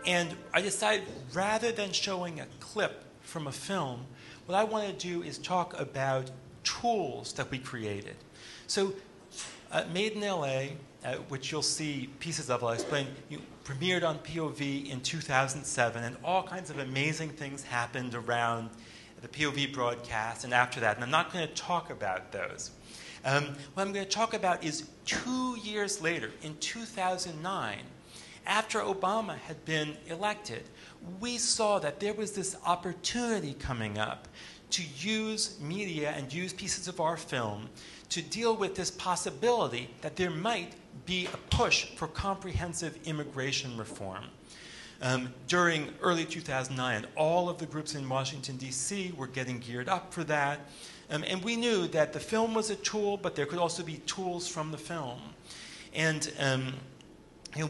And I decided, rather than showing a clip from a film, what I want to do is talk about tools that we created. So Made in LA, which you'll see pieces of, I'll explain, premiered on POV in 2007, and all kinds of amazing things happened around the POV broadcast and after that, and I'm not going to talk about those. What I'm going to talk about is 2 years later, in 2009, after Obama had been elected, we saw that there was this opportunity coming up to use media and use pieces of our film to deal with this possibility that there might be a push for comprehensive immigration reform. During early 2009, all of the groups in Washington, D.C. were getting geared up for that. And we knew that the film was a tool, but there could also be tools from the film. And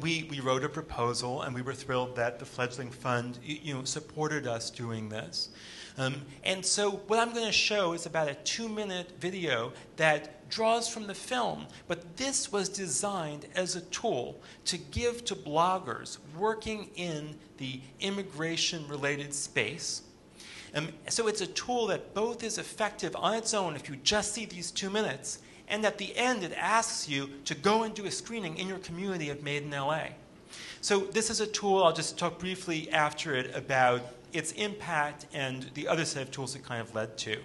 we wrote a proposal, and we were thrilled that the fledgling fund supported us doing this. And so what I'm going to show is about a 2-minute video that draws from the film, but this was designed as a tool to give to bloggers working in the immigration-related space. So it's a tool that both is effective on its own if you just see these 2 minutes, and at the end it asks you to go and do a screening in your community of Made in LA. So this is a tool, I'll just talk briefly after it about its impact and the other set of tools it kind of led to.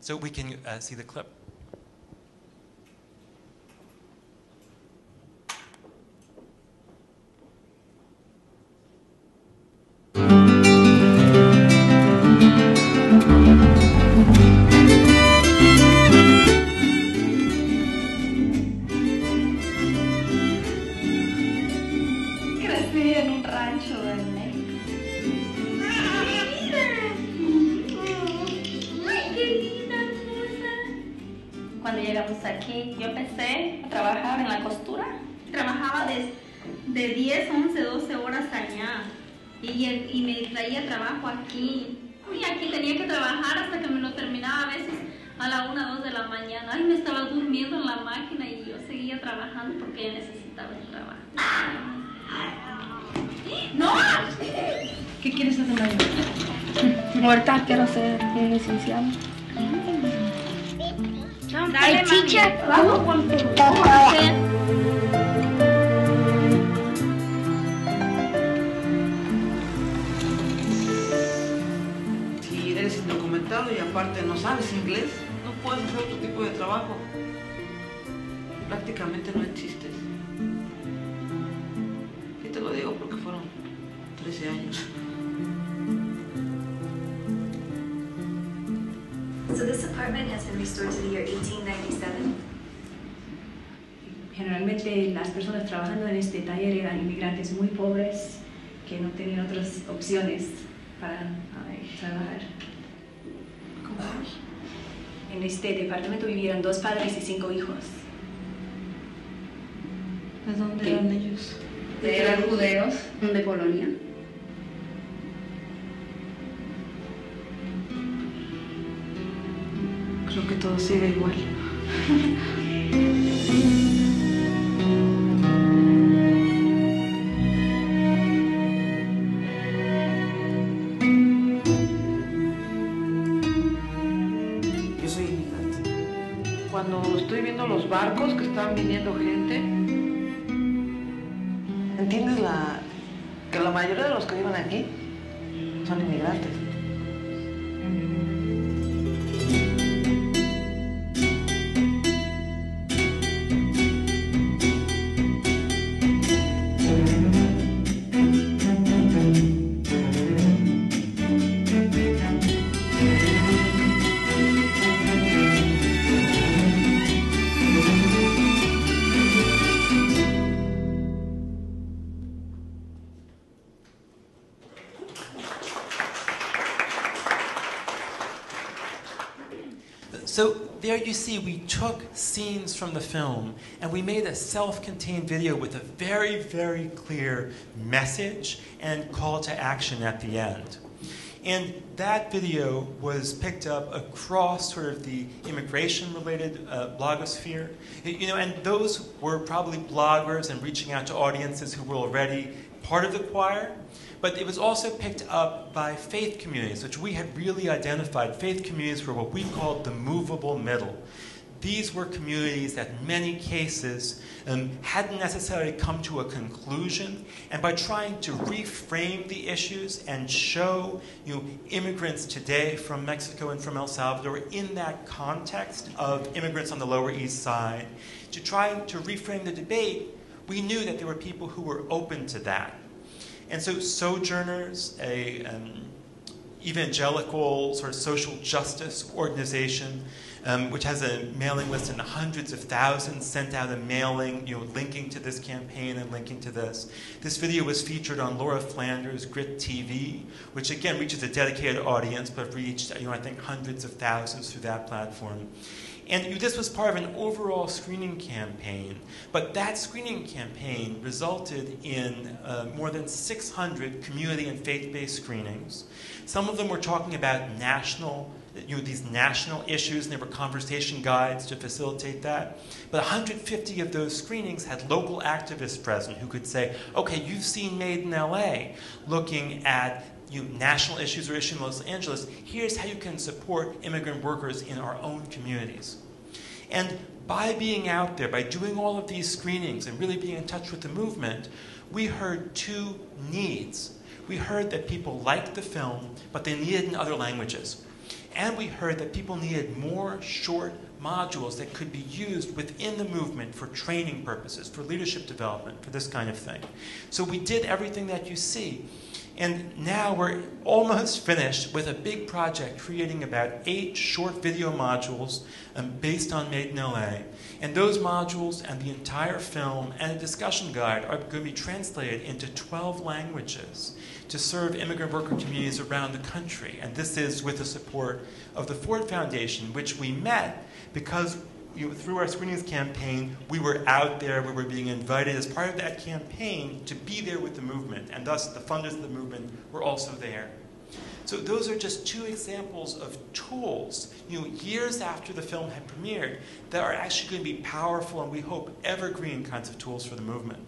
So we can see the clip. Cuando llegamos aquí, yo empecé a trabajar en la costura. Trabajaba de 10, 11, 12 horas allá. Y me traía trabajo aquí. Y aquí tenía que trabajar hasta que me lo terminaba a veces a la 1, 2 de la mañana. Ay, me estaba durmiendo en la máquina y yo seguía trabajando porque yo necesitaba el trabajo. ¡No! ¿Qué quieres hacer mañana? Ahorita quiero ser un licenciado. Dale, teacher, vamos con tu Si eres indocumentado y aparte no sabes inglés, no puedes hacer otro tipo de trabajo. Prácticamente no existes. Y te lo digo porque fueron 13 años. So this apartment has been restored to the year 1897. Generalmente las personas trabajando en este taller eran inmigrantes muy pobres que no tenían otras opciones para trabajar. ¿Cómo? En este departamento vivieron 2 padres y 5 hijos. ¿De dónde eran ellos? Eran judeos de Polonia. Creo que todo sigue igual. Yo soy inmigrante. Cuando estoy viendo los barcos que están viniendo gente, ¿entiendes que la mayoría de los que viven aquí son inmigrantes? So there you see, we took scenes from the film and we made a self-contained video with a very, very clear message and call to action at the end. And that video was picked up across sort of the immigration-related blogosphere. And those were probably bloggers and reaching out to audiences who were already part of the choir, but it was also picked up by faith communities, which we had really identified. Faith communities were what we called the movable middle. These were communities that in many cases hadn't necessarily come to a conclusion, and by trying to reframe the issues and show immigrants today from Mexico and from El Salvador in that context of immigrants on the Lower East Side, to try to reframe the debate, we knew that there were people who were open to that. And so Sojourners, an evangelical sort of social justice organization, which has a mailing list in the hundreds of thousands, sent out a mailing, linking to this campaign and linking to this. This video was featured on Laura Flanders' Grit TV, which again reaches a dedicated audience, but reached, I think, hundreds of thousands through that platform. And this was part of an overall screening campaign, but that screening campaign resulted in more than 600 community and faith-based screenings. Some of them were talking about these national issues, and there were conversation guides to facilitate that. But 150 of those screenings had local activists present who could say, okay, you've seen Made in LA looking at national issues or issues in Los Angeles. Here's how you can support immigrant workers in our own communities. And by being out there, by doing all of these screenings and really being in touch with the movement, we heard two needs. We heard that people liked the film, but they needed it in other languages. And we heard that people needed more short modules that could be used within the movement for training purposes, for leadership development, for this kind of thing. So we did everything that you see. And now we're almost finished with a big project creating about 8 short video modules based on Made in LA. And those modules and the entire film and a discussion guide are going to be translated into 12 languages to serve immigrant worker communities around the country. And this is with the support of the Ford Foundation, which we met because through our screenings campaign, we were out there, we were being invited as part of that campaign to be there with the movement, and thus the funders of the movement were also there. So those are just 2 examples of tools, years after the film had premiered, that are actually going to be powerful and we hope evergreen kinds of tools for the movement.